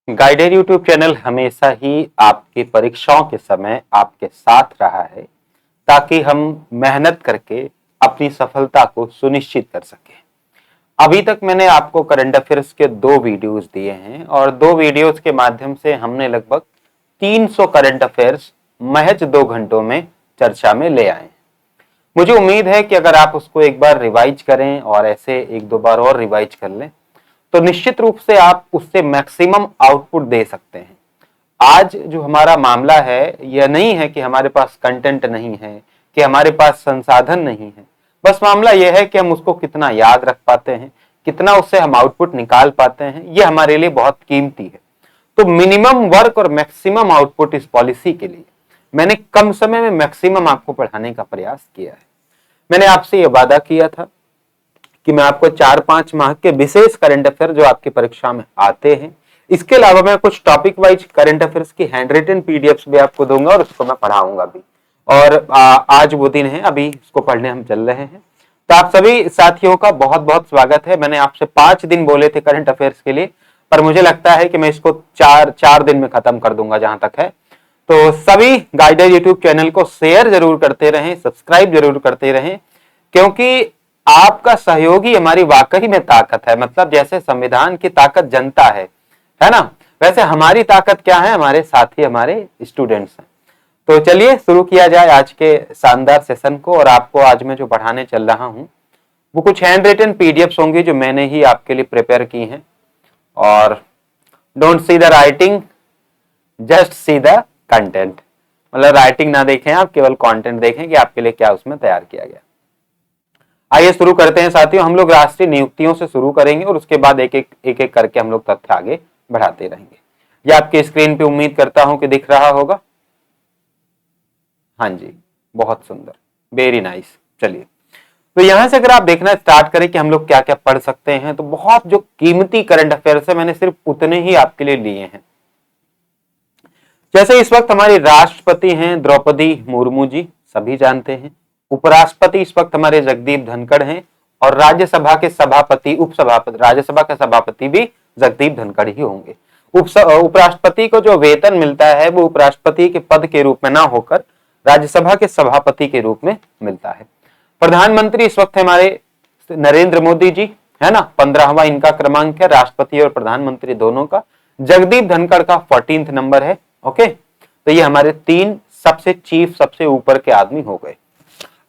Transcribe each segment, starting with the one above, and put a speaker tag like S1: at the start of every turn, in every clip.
S1: Guided YouTube channel हमेशा ही आपकी परीक्षाओं के समय आपके साथ रहा है ताकि हम मेहनत करके अपनी सफलता को सुनिश्चित कर सकें। अभी तक मैंने आपको करंट अफेयर्स के 2 वीडियोस दिए हैं और 2 वीडियोस के माध्यम से हमने लगभग 300 करंट अफेयर्स महज 2 घंटों में चर्चा में ले आए। मुझे उम्मीद है कि अगर आप उसको एक बार रिवाइज करें और ऐसे 1-2 बार और रिवाइज कर लें तो निश्चित रूप से आप उससे मैक्सिमम आउटपुट दे सकते हैं। आज जो हमारा मामला है यह नहीं है कि हमारे पास कंटेंट नहीं है, कि हमारे पास संसाधन नहीं है। बस मामला यह है कि हम उसको कितना याद रख पाते हैं, कितना उससे हम आउटपुट निकाल पाते हैं। यह हमारे लिए बहुत कीमती है। तो मिनिमम वर्क और मैक्सिमम आउटपुट इस पॉलिसी के लिए मैंने कम समय में मैक्सिमम आपको पढ़ाने का प्रयास किया है। मैंने आपसे यह वादा किया था कि मैं आपको 4-5 माह के विशेष करंट अफेयर जो आपकी परीक्षा में आते हैं, इसके अलावा मैं कुछ टॉपिक वाइज करंट अफेयर्स की हैंड रिटन पीडीएफ्स भी आपको दूंगा और उसको मैं पढ़ाऊंगा भी। और आज वो दिन है, अभी इसको पढ़ने हम चल रहे हैं। तो आप सभी साथियों का बहुत बहुत स्वागत है। मैंने आपसे 5 दिन बोले थे करंट अफेयर्स के लिए, पर मुझे लगता है कि मैं इसको 4 दिन में खत्म कर दूंगा जहां तक है। तो सभी गाइडेड यूट्यूब चैनल को शेयर जरूर करते रहें, सब्सक्राइब जरूर करते रहें, क्योंकि आपका सहयोग ही हमारी वाकई में ताकत है। मतलब जैसे संविधान की ताकत जनता है ना, वैसे हमारी ताकत क्या है? हमारे साथी, हमारे स्टूडेंट्स हैं। तो चलिए शुरू किया जाए आज के शानदार सेशन को। और आपको आज मैं जो पढ़ाने चल रहा हूं वो कुछ हैंड रिटन पीडीएफ्स होंगी जो मैंने ही आपके लिए प्रिपेयर की हैं। और don't see the writing, just see the content. मतलब राइटिंग ना देखें आप, केवल कंटेंट देखें कि आपके लिए क्या उसमें तैयार किया गया। आइए शुरू करते हैं साथियों। हम लोग राष्ट्रीय नियुक्तियों से शुरू करेंगे और उसके बाद एक एक करके हम लोग तथ्य आगे बढ़ाते रहेंगे। ये आपके स्क्रीन पे उम्मीद करता हूं कि दिख रहा होगा। हाँ जी, बहुत सुंदर, वेरी नाइस। चलिए, तो यहां से अगर आप देखना स्टार्ट करें कि हम लोग क्या क्या पढ़ सकते हैं, तो बहुत जो कीमती करंट अफेयर्स है मैंने सिर्फ उतने ही आपके लिए लिए हैं। जैसे इस वक्त हमारी राष्ट्रपति हैं द्रौपदी मुर्मू जी, सभी जानते हैं। उपराष्ट्रपति इस वक्त हमारे जगदीप धनखड़ हैं और राज्यसभा के सभापति, उपसभापति, राज्यसभा के सभापति भी जगदीप धनखड़ ही होंगे। उपराष्ट्रपति को जो वेतन मिलता है वो उपराष्ट्रपति के पद के रूप में ना होकर राज्यसभा के सभापति के रूप में मिलता है। प्रधानमंत्री इस वक्त हमारे नरेंद्र मोदी जी, है ना, 15वां इनका क्रमांक है, राष्ट्रपति और प्रधानमंत्री दोनों का। जगदीप धनखड़ का 14th नंबर है। ओके, तो ये हमारे 3 सबसे चीफ, सबसे ऊपर के आदमी हो गए।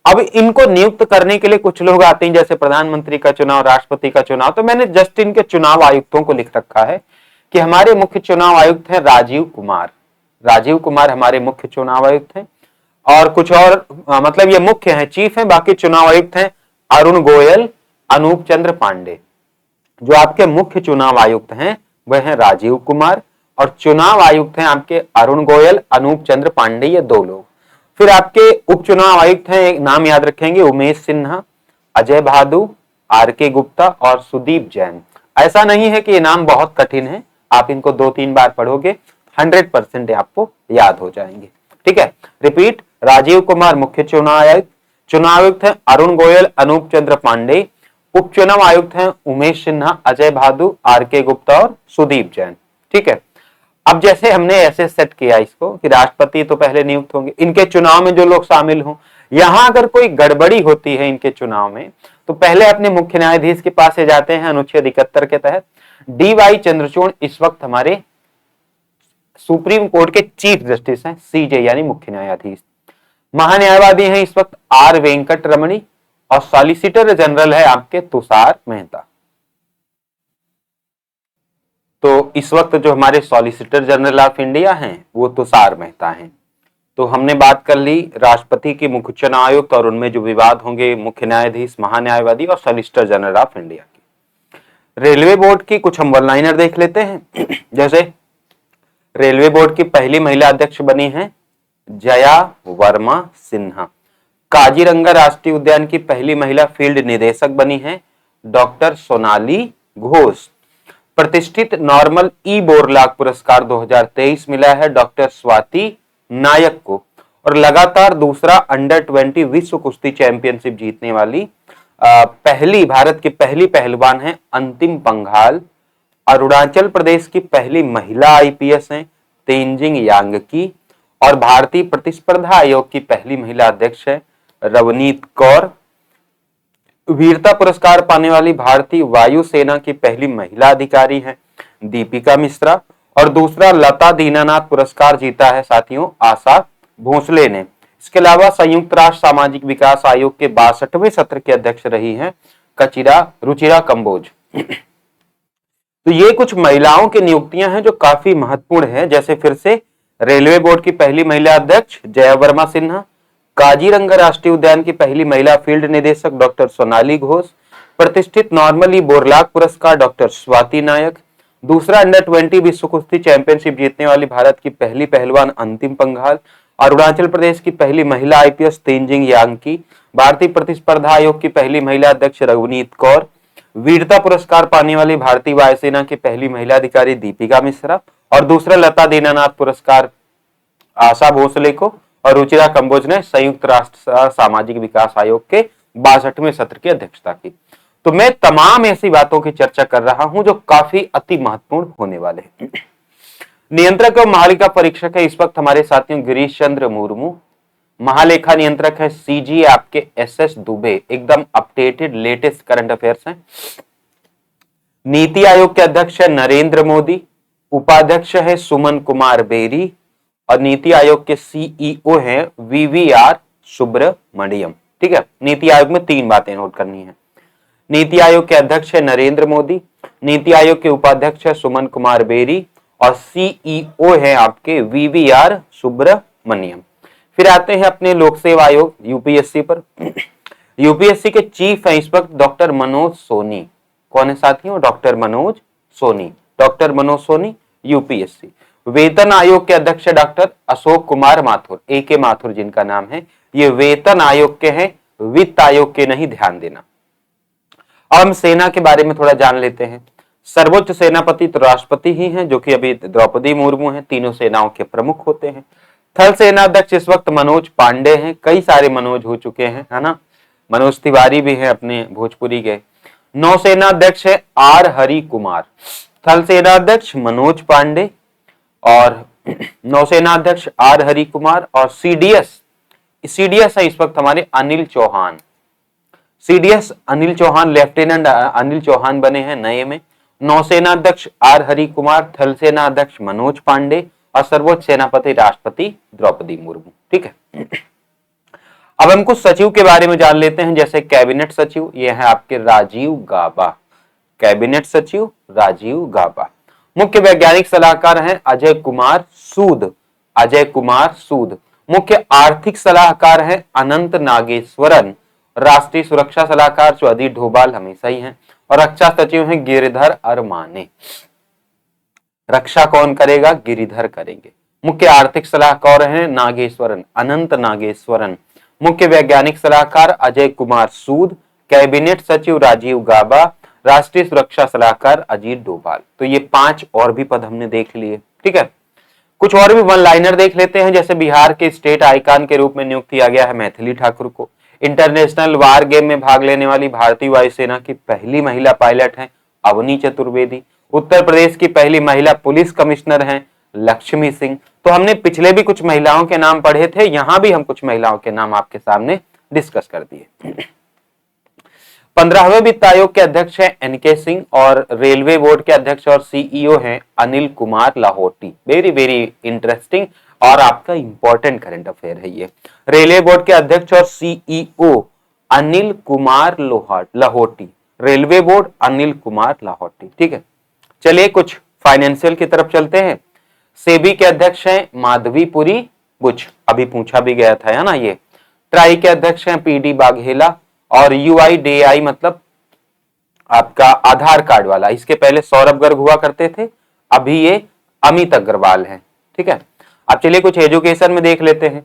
S1: अब इनको नियुक्त करने के लिए कुछ लोग आते हैं, जैसे प्रधानमंत्री का चुनाव, राष्ट्रपति का चुनाव। तो मैंने जस्ट इनके चुनाव आयुक्तों को लिख रखा है कि हमारे मुख्य चुनाव आयुक्त हैं राजीव कुमार। राजीव कुमार हमारे मुख्य चुनाव आयुक्त हैं। और कुछ और मतलब ये मुख्य हैं, चीफ हैं, बाकी चुनाव आयुक्त हैं अरुण गोयल, अनूप चंद्र पांडे। जो आपके मुख्य चुनाव आयुक्त हैं वह हैं राजीव कुमार और चुनाव आयुक्त हैं आपके अरुण गोयल, अनूप चंद्र पांडे, ये 2 लोग। फिर आपके उपचुनाव आयुक्त हैं, एक नाम याद रखेंगे, उमेश सिन्हा, अजय भादु, आर.के. गुप्ता और सुदीप जैन। ऐसा नहीं है कि ये नाम बहुत कठिन है, आप इनको 2-3 बार पढ़ोगे 100% आपको याद हो जाएंगे। ठीक है, रिपीट, राजीव कुमार मुख्य चुनाव आयुक्त, चुनाव आयुक्त है अरुण गोयल, अनूप चंद्र पांडे, उपचुनाव आयुक्त हैं उमेश सिन्हा, अजय भादु, आर.के. गुप्ता और सुदीप जैन। ठीक है, अब जैसे हमने ऐसे सेट किया इसको कि राष्ट्रपति तो पहले नियुक्त होंगे, इनके चुनाव में जो लोग शामिल हों, यहां अगर कोई गड़बड़ी होती है इनके चुनाव में तो पहले अपने मुख्य न्यायाधीश के पास से जाते हैं अनुच्छेद 71 के तहत। डी.वाई. चंद्रचूड़ इस वक्त हमारे सुप्रीम कोर्ट के चीफ जस्टिस हैं, सीजे यानी मुख्य न्यायाधीश। महान्यायवादी हैं इस वक्त आर वेंकट रमणी और सॉलिसिटर जनरल है आपके तुषार मेहता। तो इस वक्त जो हमारे सॉलिसिटर जनरल ऑफ इंडिया हैं वो तुषार मेहता हैं। तो हमने बात कर ली राष्ट्रपति की, मुख्य चुनाव आयुक्त और उनमें जो विवाद होंगे, मुख्य न्यायाधीश, महान्यायवादी और सॉलिसिटर जनरल ऑफ इंडिया की। रेलवे बोर्ड की कुछ हम वन लाइनर देख लेते हैं। जैसे रेलवे बोर्ड की पहली महिला अध्यक्ष बनी है जया वर्मा सिन्हा। काजीरंगा राष्ट्रीय उद्यान की पहली महिला फील्ड निदेशक बनी है डॉक्टर सोनाली घोष। प्रतिष्ठित नॉर्मल ई बोरलाग पुरस्कार 2023 मिला है डॉक्टर स्वाति नायक को। और लगातार दूसरा अंडर-20 विश्व कुश्ती चैंपियनशिप जीतने वाली पहली, भारत की पहली पहलवान है अंतिम पंघाल अरुणाचल प्रदेश की पहली महिला आईपीएस हैं तेंजिंग यांगकी। और भारतीय प्रतिस्पर्धा आयोग की पहली महिला अध्यक्ष है रवनीत कौर। वीरता पुरस्कार पाने वाली भारतीय वायुसेना की पहली महिला अधिकारी हैं दीपिका मिश्रा। और दूसरा लता दीनानाथ पुरस्कार जीता है साथियों आशा भोसले ने। इसके अलावा संयुक्त राष्ट्र सामाजिक विकास आयोग के 62वें सत्र के अध्यक्ष रही हैं कचिरा रुचिरा कंबोज। तो ये कुछ महिलाओं की नियुक्तियां हैं जो काफी महत्वपूर्ण है। जैसे फिर से रेलवे बोर्ड की पहली महिला अध्यक्ष जया वर्मा सिन्हा, काजीरंगा राष्ट्रीय उद्यान की पहली महिला फील्ड निदेशक डॉक्टर सोनाली घोष, प्रतिष्ठित नॉर्मली बोरलाग पुरस्कार डॉक्टर स्वाति नायक, दूसरा अंडर 20 विश्व कुश्ती चैंपियनशिप जीतने वाली भारत की पहली पहलवान अंतिम पंघाल, अरुणाचल प्रदेश की पहली महिला आईपीएस तेंजिंग यांगकी, भारतीय प्रतिस्पर्धा आयोग की पहली महिला अध्यक्ष रवनीत कौर, वीरता पुरस्कार पाने वाली भारतीय वायुसेना की पहली महिला अधिकारी दीपिका मिश्रा, और दूसरा लता दीनानाथ पुरस्कार आशा भोसले को और रुचिरा कंबोज ने संयुक्त राष्ट्र सामाजिक विकास आयोग के 62वें सत्र की अध्यक्षता की। तो मैं तमाम ऐसी बातों की चर्चा कर रहा हूं जो काफी अति महत्वपूर्ण होने वाले हैं। नियंत्रक और महालेखा परीक्षक है इस वक्त हमारे साथियों गिरीश चंद्र मुर्मू। महालेखा नियंत्रक है सीजी आपके एसएस दुबे। एकदम अपडेटेड लेटेस्ट करंट अफेयर्स हैं। नीति आयोग के अध्यक्ष है नरेंद्र मोदी। उपाध्यक्ष है सुमन कुमार बेरी। और नीति आयोग के सीईओ हैं वीवीआर सुब्रमण्यम। ठीक है, नीति आयोग में 3 बातें नोट करनी है। नीति आयोग के अध्यक्ष है नरेंद्र मोदी, नीति आयोग के उपाध्यक्ष है सुमन कुमार बेरी और सीईओ है आपके वीवीआर सुब्रमण्यम। फिर आते हैं अपने लोक सेवा आयोग यूपीएससी पर। यूपीएससी के चीफ हैं इस वक्त डॉक्टर मनोज सोनी। कौन है साथियों? Doctor Manoj Soni. Doctor Manoj Soni UPSC. वेतन आयोग के अध्यक्ष doctor Ashok Kumar Mathur, A K Mathur जिनका नाम है। ये वेतन आयोग के हैं, वित्त आयोग के नहीं, ध्यान देना। अब हम सेना के बारे में थोड़ा जान लेते हैं। सर्वोच्च सेनापति तो राष्ट्रपति ही हैं, जो कि अभी द्रौपदी मुर्मू हैं। तीनों सेनाओं के प्रमुख होते हैं। थल सेना अध्यक्ष इस वक्त मनोज पांडे हैं। कई सारे मनोज हो चुके हैं, है ना। मनोज तिवारी भी हैं अपने भोजपुरी के। नौसेना अध्यक्ष है आर हरि कुमार। थल सेना अध्यक्ष मनोज पांडे और नौसेना अध्यक्ष आर हरि कुमार। और सीडीएस है इस वक्त हमारे अनिल चौहान। सीडीएस अनिल चौहान, लेफ्टिनेंट अनिल चौहान बने हैं नए में। नौसेना अध्यक्ष आर हरि कुमार, थल सेना अध्यक्ष मनोज पांडे और सर्वोच्च सेनापति राष्ट्रपति द्रौपदी मुर्मू। ठीक है, अब हम कुछ सचिव के बारे में जान लेते हैं। जैसे कैबिनेट सचिव, ये है आपके राजीव गाबा। कैबिनेट सचिव राजीव गाबा। मुख्य वैज्ञानिक सलाहकार हैं अजय कुमार सूद। अजय कुमार सूद। मुख्य आर्थिक सलाहकार हैं अनंत नागेश्वरन। राष्ट्रीय सुरक्षा सलाहकार जो अजीत डोभाल हमेशा ही हैं। और रक्षा सचिव हैं गिरिधर अरमाने। रक्षा कौन करेगा? गिरिधर करेंगे। मुख्य आर्थिक सलाहकार हैं नागेश्वरन, अनंत नागेश्वरन। मुख्य वैज्ञानिक सलाहकार अजय कुमार सूद। कैबिनेट सचिव राजीव गाबा। राष्ट्रीय सुरक्षा सलाहकार अजीत डोभाल। तो ये 5 और भी पद हमने देख लिए। ठीक है, कुछ और भी वन लाइनर देख लेते हैं। जैसे बिहार के स्टेट आइकन के रूप में नियुक्त किया गया है मैथिली ठाकुर को। इंटरनेशनल वार गेम में भाग लेने वाली भारतीय वायुसेना की पहली महिला पायलट हैं अवनी चतुर्वेदी। उत्तर प्रदेश की पहली महिला पुलिस कमिश्नर हैं लक्ष्मी सिंह। तो हमने पिछले भी कुछ महिलाओं के नाम पढ़े थे, यहां भी हम कुछ महिलाओं के नाम आपके सामने डिस्कस कर दिए। 15वें वित्त आयोग के अध्यक्ष हैं एनके सिंह और रेलवे बोर्ड के अध्यक्ष और सीईओ हैं Anil Kumar Lahoti. Very very interesting और आपका इंपॉर्टेंट करंट अफेयर है ये। रेलवे बोर्ड के अध्यक्ष और CEO Anil Kumar Lahoti. Railway board Anil Kumar Lahoti. ठीक है, चलिए कुछ फाइनेंशियल की तरफ चलते हैं। सेबी के अध्यक्ष हैं माधवीपुरी बुच, अभी पूछा भी गया था, है ना ये। ट्राई के अध्यक्ष हैं पीडी बाघेला। और यूआईडीएआई मतलब आपका आधार कार्ड वाला, इसके पहले सौरभ गर्ग हुआ करते थे, अभी ये अमित अग्रवाल हैं। ठीक है, अब चलिए कुछ एजुकेशन में देख लेते हैं।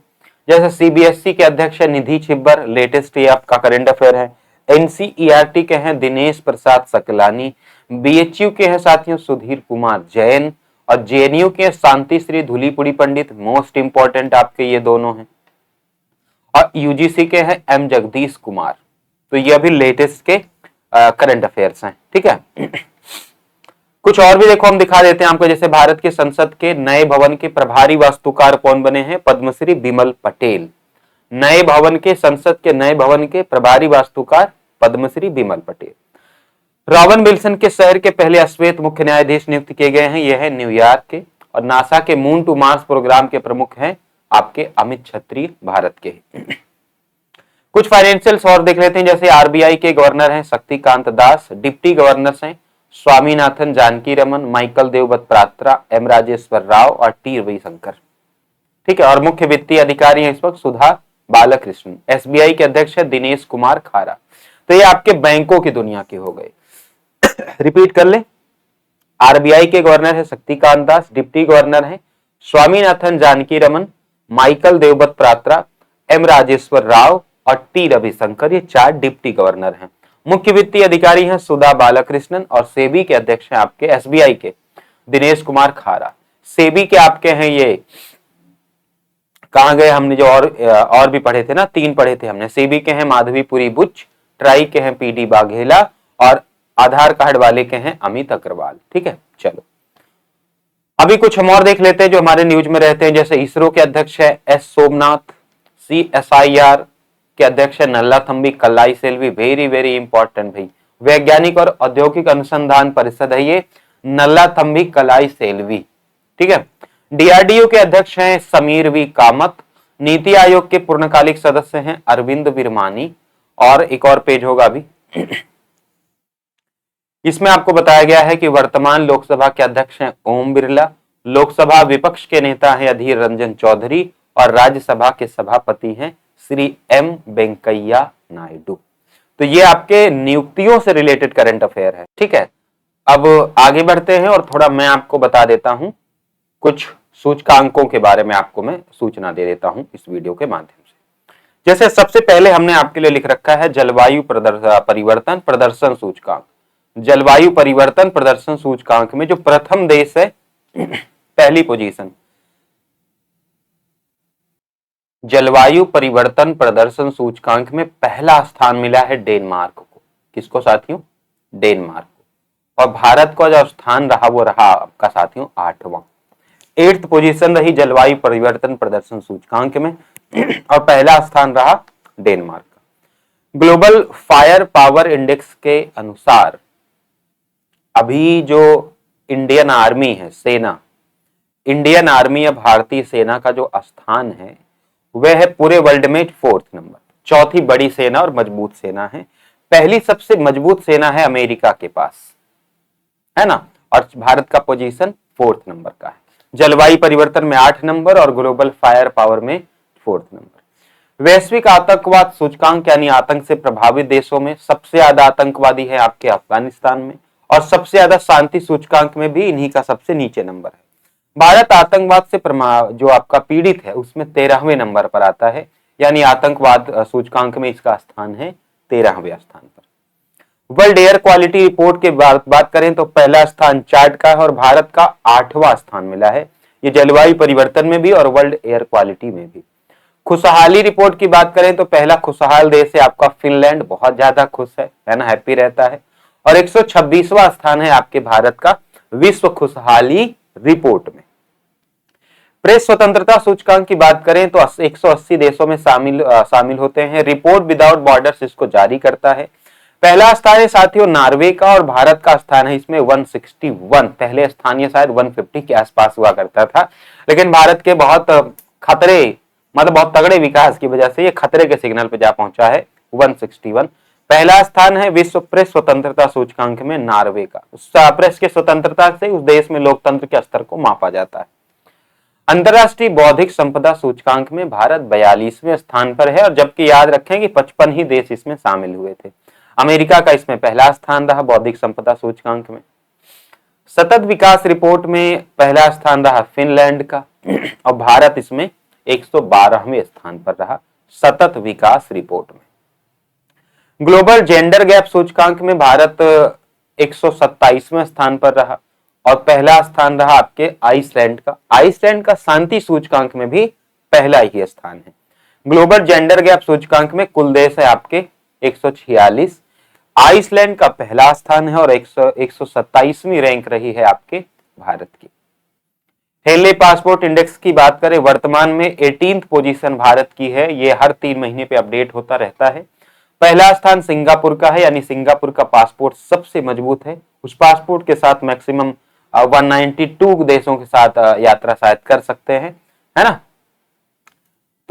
S1: जैसे सीबीएसई के अध्यक्ष है निधि छिब्बर, लेटेस्ट ये आपका करंट अफेयर है। एनसीईआरटी के हैं दिनेश प्रसाद सकलानी। बीएचयू के हैं साथियों सुधीर कुमार जैन। और जेएनयू के शांति श्री धुलीपुड़ी पंडित, मोस्ट इंपॉर्टेंट आपके ये दोनों हैं। और यूजीसी के हैं एम जगदीश कुमार। तो ये अभी लेटेस्ट के करंट अफेयर्स हैं। ठीक है, कुछ और भी देखो हम दिखा देते हैं आपको, जैसे भारत के संसद के नए भवन के प्रभारी वास्तुकार कौन बने हैं? पद्मश्री बिमल पटेल। नए भवन के, संसद के नए भवन के प्रभारी वास्तुकार पद्मश्री बिमल पटेल। रॉबर्ट विल्सन के शहर के पहले श्वेत मुख्य न्यायाधीश नियुक्त किए गए हैं, यह है न्यूयॉर्क के। और नासा के मून टू मार्स प्रोग्राम के प्रमुख हैं आपके अमित छत्री, भारत के। कुछ फाइनेंशियल्स और देख लेते हैं, जैसे आरबीआई के गवर्नर हैं शक्तिकांत दास, डिप्टी गवर्नर्स हैं स्वामीनाथन जानकी रमन, माइकल देवव्रत पात्रा, एम राजेश्वर राव और टी रविशंकर। ठीक है, और मुख्य वित्तीय अधिकारी हैं इस वक्त सुधा बालकृष्णन। एसबीआई के अध्यक्ष है दिनेश कुमार खारा। तो ये आपके बैंकों की दुनिया के हो गए। रिपीट कर ले, आरबीआई के गवर्नर है शक्तिकांत दास, डिप्टी गवर्नर है स्वामीनाथन जानकी रमन, माइकल देवव्रत पात्रा, एम राजेश्वर राव और टी रविशंकर। ये 4 डिप्टी गवर्नर हैं। मुख्य वित्तीय अधिकारी हैं सुधा बालकृष्णन और सेबी के अध्यक्ष हैं आपके, एसबीआई के दिनेश कुमार खारा। सेबी के आपके हैं ये, कहां गए हमने जो और भी पढ़े थे ना, 3 पढ़े थे हमने। सेबी के हैं माधवीपुरी बुच, ट्राई के हैं पीडी बाघेला और आधार कार्ड वाले के हैं अमित अग्रवाल। ठीक है, चलो अभी कुछ हम और देख लेते हैं जो हमारे न्यूज में रहते हैं। जैसे इसरो के अध्यक्ष है एस सोमनाथ, CSIR के अध्यक्ष है Nallathambi कल्लाई Selvi. Very very important भाई, वैज्ञानिक और औद्योगिक अनुसंधान परिषद है ये नल्लाथम्बी कलाई सेल्वी। ठीक है, डीआरडीओ के अध्यक्ष हैं समीर वी कामत। नीति आयोग के पूर्णकालिक सदस्य हैं अरविंद विरमानी। और एक और पेज होगा अभी, इसमें आपको बताया गया है कि वर्तमान लोकसभा के अध्यक्ष हैं ओम बिरला, लोकसभा विपक्ष के नेता हैं अधीर रंजन चौधरी और राज्यसभा के सभापति हैं श्री एम वेंकैया नायडू। तो ये आपके नियुक्तियों से रिलेटेड करंट अफेयर है। ठीक है, अब आगे बढ़ते हैं और थोड़ा मैं आपको बता देता हूं, कुछ सूचकांकों के बारे में आपको मैं सूचना दे देता हूं इस वीडियो के माध्यम से। जैसे सबसे पहले हमने आपके लिए लिख रखा है जलवायु परिवर्तन प्रदर्शन सूचकांक। जलवायु परिवर्तन प्रदर्शन सूचकांक में जो प्रथम देश है, पहली पोजीशन, जलवायु परिवर्तन प्रदर्शन सूचकांक में पहला स्थान मिला है डेनमार्क को। किसको साथियों? डेनमार्क को। और भारत का जो स्थान रहा वो रहा आपका साथियों 8वां, 8th पोजीशन रही जलवायु परिवर्तन प्रदर्शन सूचकांक में और पहला स्थान रहा डेनमार्क का। ग्लोबल फायर पावर इंडेक्स के अनुसार अभी जो इंडियन आर्मी है, सेना, इंडियन आर्मी या भारतीय सेना का जो स्थान है वह है पूरे वर्ल्ड में 4th नंबर, चौथी बड़ी सेना और मजबूत सेना है। पहली सबसे मजबूत सेना है अमेरिका के पास, है ना, और भारत का पोजीशन 4th नंबर का है। जलवायु परिवर्तन में 8 नंबर और ग्लोबल फायर पावर में 4th नंबर। वैश्विक आतंकवाद सूचकांक यानी आतंक से प्रभावित देशों में सबसे ज्यादा आतंकवादी है आपके अफगानिस्तान में और सबसे ज्यादा शांति सूचकांक में भी इन्हीं का सबसे नीचे नंबर है। भारत आतंकवाद से जो आपका पीड़ित है उसमें 13वें नंबर पर आता है, यानी आतंकवाद सूचकांक में इसका स्थान है 13वें स्थान पर। वर्ल्ड एयर क्वालिटी रिपोर्ट के बात करें तो पहला स्थान चार्ट का है और भारत का 8वां स्थान मिला है, ये जलवायु परिवर्तन में भी और वर्ल्ड एयर क्वालिटी में भी। खुशहाली रिपोर्ट की बात करें तो पहला खुशहाल देश है आपका फिनलैंड, बहुत ज्यादा खुश है ना, हैप्पी रहता है। और 126वां स्थान है आपके भारत का विश्व खुशहाली रिपोर्ट में। प्रेस स्वतंत्रता सूचकांक की बात करें तो 180 देशों में शामिल होते हैं। रिपोर्ट विदाउट बॉर्डर्स इसको जारी करता है। पहला स्थान है साथियों नॉर्वे का और भारत का स्थान है इसमें 161। पहले स्थान ये शायद 150 के आसपास हुआ करता था, लेकिन भारत के बहुत खतरे, मतलब बहुत तगड़े विकास की वजह से ये खतरे के सिग्नल पे जा पहुंचा है 161। पहला स्थान है विश्व प्रेस स्वतंत्रता सूचकांक में नॉर्वे का। प्रेस के स्वतंत्रता से उस देश में लोकतंत्र के स्तर को मापा जाता है। अंतरराष्ट्रीय बौद्धिक संपदा सूचकांक में भारत 42वें स्थान पर है और जबकि याद रखें कि 55 ही देश इसमें शामिल हुए थे। अमेरिका का इसमें पहला स्थान रहा बौद्धिक संपदा सूचकांक में। सतत विकास रिपोर्ट में पहला स्थान रहा फिनलैंड का और भारत इसमें 112वें स्थान पर रहा सतत विकास रिपोर्ट में। ग्लोबल जेंडर गैप सूचकांक में भारत 127वें स्थान पर रहा और पहला स्थान रहा आपके आइसलैंड का। आइसलैंड का शांति सूचकांक में भी पहला ही स्थान है। ग्लोबल जेंडर गैप सूचकांक में कुल देश है आपके 146। आइसलैंड का पहला स्थान है और 127वीं रैंक रही है आपके भारत की। हेनले पासपोर्ट इंडेक्स की बात करें, वर्तमान में 18th पोजीशन भारत की है। ये हर 3 महीने पे अपडेट होता रहता है। पहला स्थान सिंगापुर का है, यानी सिंगापुर का पासपोर्ट सबसे मजबूत है। उस पासपोर्ट के साथ मैक्सिमम 192 देशों के साथ यात्रा शायद कर सकते हैं, है ना।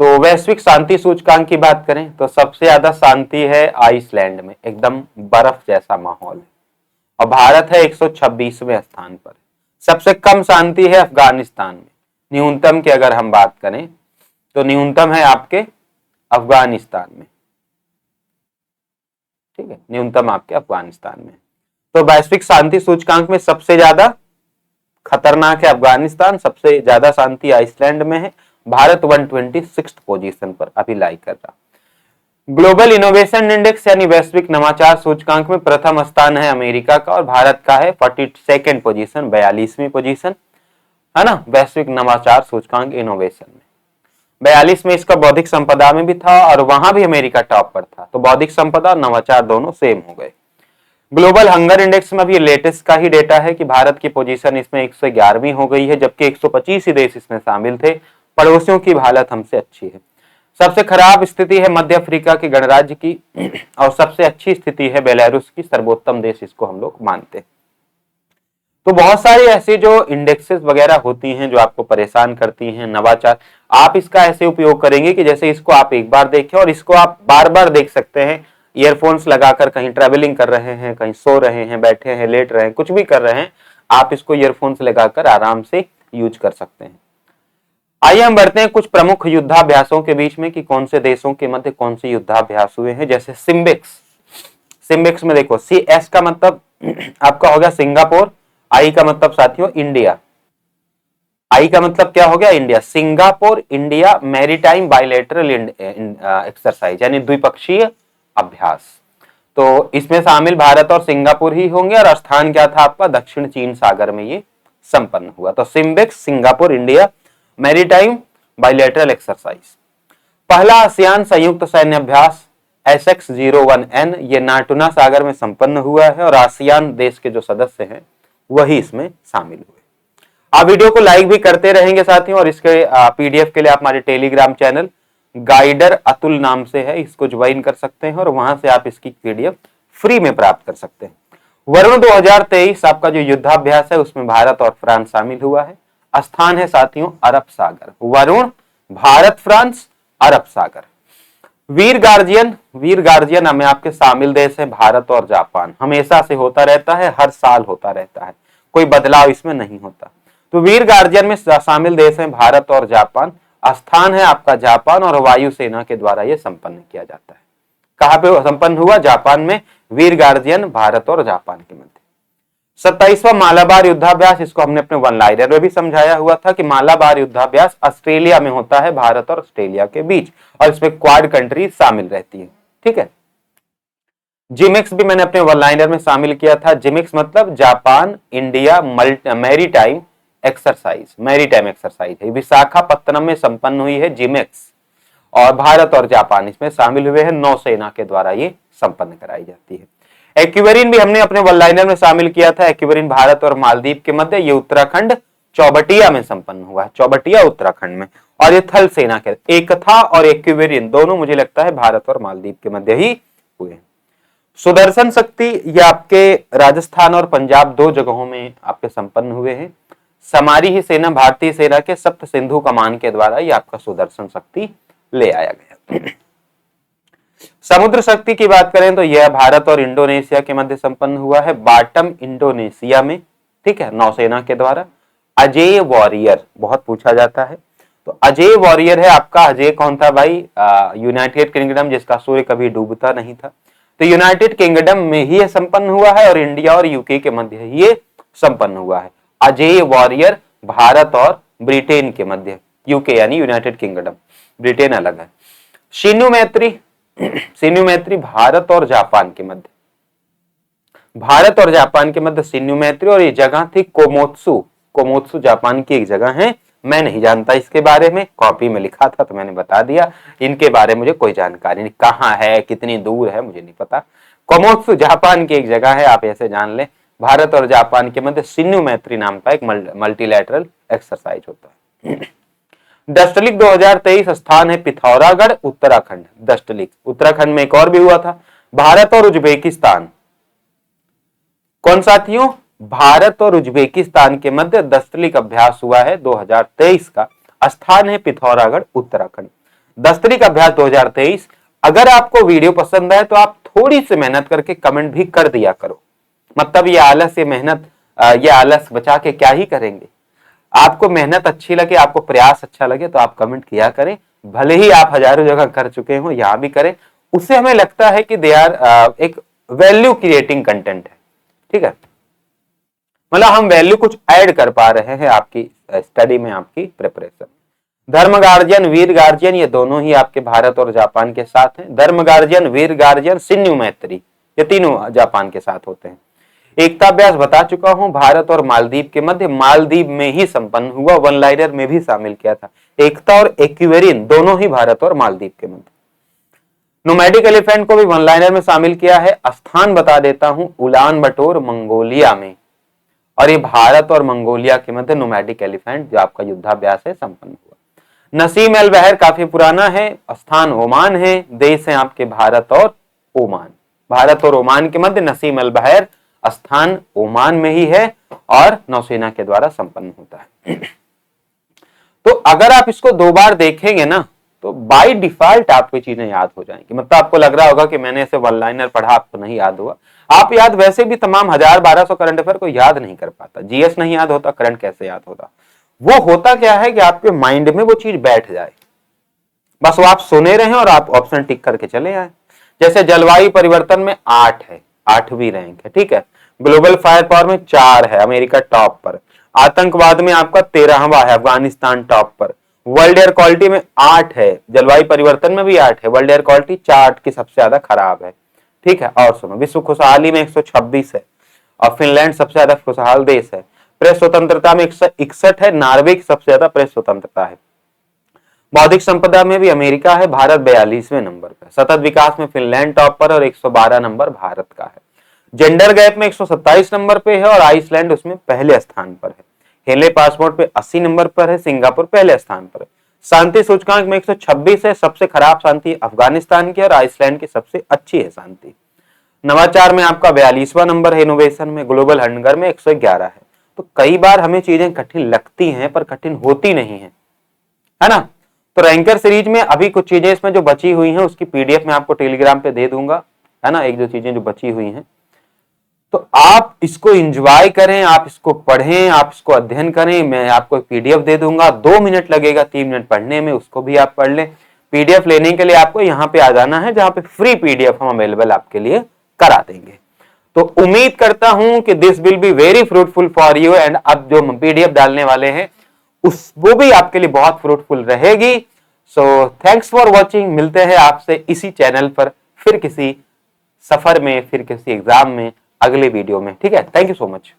S1: तो वैश्विक शांति सूचकांक की बात करें तो सबसे ज्यादा शांति है आइसलैंड में, एकदम बर्फ जैसा माहौल है। और भारत है 126वें स्थान पर। सबसे कम शांति है अफगानिस्तान में। न्यूनतम की अगर हम बात करें तो न्यूनतम है आपके अफगानिस्तान में, ठीक है, न्यूनतम आपके अफगानिस्तान में। तो वैश्विक शांति सूचकांक में सबसे ज्यादा खतरनाक है अफगानिस्तान, सबसे ज्यादा शांति आइसलैंड में है। भारत 126 पोजीशन पर अभी लाई कर रहा। ग्लोबल इनोवेशन इंडेक्स यानी वैश्विक नवाचार सूचकांक में प्रथम स्थान है अमेरिका का और भारत का है 42nd पोजीशन, 42वीं पोजीशन, है ना, वैश्विक नवाचार सूचकांक इनोवेशन में। 42 में इसका बौद्धिक संपदा में भी था और वहां भी अमेरिका टॉप पर था। तो बौद्धिक संपदा और नवाचार दोनों सेम हो गए। ग्लोबल हंगर इंडेक्स में भी लेटेस्ट का ही डेटा है कि भारत की पोजीशन इसमें 111वीं हो गई है, जबकि 125 ही देश इसमें शामिल थे। पड़ोसियों की हालत हमसे अच्छी है। सबसे खराब स्थिति है मध्य अफ्रीका के गणराज्य की और सबसे अच्छी स्थिति है बेलारूस की, सर्वोत्तम देश इसको हम लोग मानते हैं। तो बहुत सारी ऐसी जो इंडेक्सेस वगैरह होती हैं जो आपको परेशान करती हैं, नवाचार, आप इसका ऐसे उपयोग करेंगे कि जैसे इसको आप एक बार देखें और इसको आप बार बार देख सकते हैं। ईयरफोन्स लगाकर कहीं ट्रैवलिंग कर रहे हैं, कहीं सो रहे हैं, बैठे हैं, लेट रहे हैं, कुछ भी कर रहे हैं, आप इसको ईयरफोन्स लगाकर आराम से यूज कर सकते हैं। आइए हम बढ़ते हैं कुछ प्रमुख युद्धाभ्यासों के बीच में कि कौन से देशों के मध्य कौन से युद्धाभ्यास हुए हैं। जैसे सिम्बिक्स, सिम्बिक्स में देखो CS का मतलब आपका हो गया सिंगापुर, I का मतलब साथियों इंडिया, I का मतलब क्या हो गया India. Singapore India maritime bilateral exercise यानी द्विपक्षीय अभ्यास। तो इसमें शामिल भारत और सिंगापुर ही होंगे और स्थान क्या था आपका दक्षिण चीन सागर में ये संपन्न हुआ। तो सिम्बिक्स Singapore India maritime bilateral exercise. पहला आसियान संयुक्त सैन्य अभ्यास SX-01N ये नाटुना सागर में संपन्न हुआ है और आसियान देश के जो सदस्य हैं वही इसमें शामिल हुए। आप वीडियो को लाइक भी करते रहेंगे साथियों और इसके PDF के लिए आप हमारे टेलीग्राम चैनल गाइडर अतुल नाम से है, इसको ज्वाइन कर सकते हैं और वहां से आप इसकी PDF फ्री में प्राप्त कर सकते हैं। वरुण 2023 आपका जो युद्धाभ्यास है उसमें भारत और फ्रांस शामिल हुआ है। स्थान है साथियों अरब सागर। वरुण भारत फ्रांस अरब सागर। वीर गार्जियन हमें आपके शामिल देश है भारत और जापान। हमेशा से होता रहता है, हर साल होता रहता है, कोई बदलाव इसमें नहीं होता। तो वीर गार्जियन में शामिल देश है भारत और जापान। स्थान है आपका जापान और वायुसेना के द्वारा यह संपन्न किया जाता है। कहां पे संपन्न हुआ? जापान में। वीर गार्जियन भारत और जापान के मध्य। 27वां मालाबार युद्धाभ्यास, इसको हमने अपने वन लाइनर में भी समझाया हुआ था कि मालाबार युद्धाभ्यास ऑस्ट्रेलिया में होता है, भारत और ऑस्ट्रेलिया के बीच, और इसमें क्वाड कंट्री शामिल रहती है। ठीक है। जिमिक्स भी मैंने अपने वन लाइनर में शामिल किया था। जिमिक्स मतलब जापान इंडिया मैरीटाइम एक्सरसाइज है, विशाखापत्तनम में संपन्न हुई है जिमिक्स, और भारत और जापान इसमें शामिल हुए हैं। नौसेना के द्वारा ये संपन्न कराई जाती है। एक्वेरिन भी हमने अपने वन लाइनर में शामिल किया था। एक्वेरिन भारत और मालदीव के मध्य, ये उत्तराखंड चौबटिया में संपन्न हुआ है, चौबटिया उत्तराखंड में। और ये थल सेना के एकथा और एक्वेरिन दोनों मुझे लगता है भारत और मालदीव के मध्य ही हुए। सुदर्शन शक्ति ये आपके राजस्थान और पंजाब दो जगहों में आपके संपन्न हुए हैं। समारी ही सेना भारतीय सेना के सप्त सिंधु कमान के द्वारा ये आपका सुदर्शन शक्ति ले आया गया। समुद्र शक्ति की बात करें तो यह भारत और इंडोनेशिया के मध्य संपन्न हुआ है, बाटम इंडोनेशिया में। ठीक है, नौसेना के द्वारा। अजेय वॉरियर बहुत पूछा जाता है, तो अजेय वॉरियर है आपका। अजेय कौन था भाई? यूनाइटेड किंगडम, जिसका सूर्य कभी डूबता नहीं था। तो यूनाइटेड किंगडम में ही संपन्न हुआ है और इंडिया और यूके के मध्य ये संपन्न हुआ है। अजेय वॉरियर भारत और ब्रिटेन के मध्य, यूके यानी यूनाइटेड किंगडम, ब्रिटेन अलग है। शिनु मैत्री भारत और जापान के मध्य, शिनु मैत्री, और ये जगह थी कोमोत्सु जापान की एक जगह है। मैं नहीं जानता इसके बारे में, कॉपी में लिखा था तो मैंने बता दिया। इनके बारे में मुझे कोई जानकारी नहीं, कहाँ है, कितनी दूर है, मुझे नहीं पता। कोमोत्सु जापान की एक जगह है, आप ऐसे जान लें। भारत और जापान के मध्य सिन्यू मैत्री नाम का एक मल्टीलैटरल एक्सरसाइज होता है। दस्तलिक 2023 स्थान है पिथौरागढ़, उत्तराखंड। दस्तलिक उत्तराखंड में एक और भी हुआ था। भारत और उज्बेकिस्तान, कौन साथियों, भारत और उज्बेकिस्तान के मध्य दस्तलिक अभ्यास हुआ है 2023 का। स्थान है पिथौरागढ़, उत्तराखंड। दस्तलिक अभ्यास 2023। अगर आपको वीडियो पसंद है तो आप थोड़ी सी मेहनत करके कमेंट भी कर दिया करो। मतलब ये आलस, ये मेहनत, ये आलस बचा के क्या ही करेंगे। आपको मेहनत अच्छी लगे, आपको प्रयास अच्छा लगे तो आप कमेंट किया करें। भले ही आप हजारों जगह कर चुके हो, यहां भी करें। उससे हमें लगता है कि दे आर एक वैल्यू क्रिएटिंग कंटेंट है, ठीक है। मतलब हम वैल्यू कुछ ऐड कर पा रहे हैं आपकी स्टडी में, आपकी प्रिपरेशन। धर्म गार्जियन, वीर गार्जियन, ये दोनों ही आपके भारत और जापान के साथ हैं। धर्म गार्जियन, वीर गार्जियन, सिन्यू मैत्री, ये तीनों जापान के साथ होते हैं। एकता अभ्यास बता चुका हूं, भारत और मालदीव के मध्य मालदीव में ही संपन्न हुआ। वन लाइनर में भी शामिल किया था। एकता और एक्वेरियन दोनों ही भारत और मालदीव के मध्य। नोमैडिक एलिफेंट को भी वन लाइनर में शामिल किया है। स्थान बता देता हूं, उलान बटोर, मंगोलिया में। और ये भारत और मंगोलिया के मध्य नोमैडिक एलिफेंट जो आपका युद्धाभ्यास है संपन्न हुआ। नसीम अल बहर काफी पुराना है। स्थान ओमान है। देश है आपके भारत और ओमान। भारत और ओमान के मध्य नसीम अल बहर, स्थान ओमान में ही है और नौसेना के द्वारा संपन्न होता है। तो अगर आप इसको 2 बार देखेंगे ना तो बाय डिफॉल्ट आपको चीजें याद हो जाएंगी। मतलब आपको लग रहा होगा कि मैंने ऐसे वन लाइनर पढ़ा, आपको नहीं याद हुआ। आप याद वैसे भी तमाम 1000-1200 करंट अफेयर को याद नहीं कर पाता। जीएस नहीं याद होता, करंट कैसे याद होता। वो होता क्या है कि आपके माइंड में वो चीज बैठ जाए, बस वो आप सुने रहे और आप ऑप्शन टिक करके चले आए। जैसे जलवायु परिवर्तन में 8 है, 8वीं रैंक है, ठीक है। ग्लोबल फायर पावर में 4 है, अमेरिका टॉप पर। आतंकवाद में आपका 13वां है, अफगानिस्तान टॉप पर। वर्ल्ड एयर क्वालिटी में 8 है, जलवायु परिवर्तन में भी 8 है। वर्ल्ड एयर क्वालिटी 4 की सबसे ज्यादा खराब है, ठीक है। और सुनो, विश्व खुशहाली में 126 है और फिनलैंड सबसे ज्यादा खुशहाल देश है। प्रेस स्वतंत्रता में 161 है, नॉर्वे की सबसे ज्यादा प्रेस स्वतंत्रता है। बौद्धिक संपदा में भी अमेरिका है, भारत 42वें नंबर पर। सतत विकास में फिनलैंड टॉप पर और 112 नंबर भारत का है। जेंडर गैप में 127 नंबर पे है और आइसलैंड उसमें पहले स्थान पर है। हेले पासपोर्ट पे 80 नंबर पर है, सिंगापुर पहले स्थान पर है। शांति सूचकांक में 126 है, सबसे खराब शांति अफगानिस्तान की और आइसलैंड की सबसे अच्छी है शांति। नवाचार में आपका 42वां नंबर है, इनोवेशन में। ग्लोबल हंगर में 111 है। तो कई बार हमें चीजें कठिन लगती हैं पर कठिन होती नहीं है ना। तो रैंकर सीरीज में अभी कुछ चीजें इसमें जो बची हुई हैं उसकी पीडीएफ में आपको टेलीग्राम पे दे दूंगा, है ना। एक दो चीजें जो बची हुई हैं तो आप इसको एंजॉय करें, आप इसको पढ़ें, आप इसको अध्ययन करें। मैं आपको एक पीडीएफ दे दूंगा, 2 मिनट लगेगा 3 मिनट पढ़ने में, उसको भी आप पढ़ लें। पीडीएफ लेने के लिए आपको यहाँ पे आ जाना है जहां पे फ्री पीडीएफ हम अवेलेबल आपके लिए करा देंगे। तो उम्मीद करता हूं कि this will be very fruitful for you. And अब जो हम पीडीएफ डालने वाले हैं वो भी आपके लिए बहुत फ्रूटफुल रहेगी। So thanks for watching. मिलते हैं आपसे इसी चैनल पर फिर किसी सफर में, फिर किसी एग्जाम में, अगले वीडियो में, ठीक है। Thank you so much.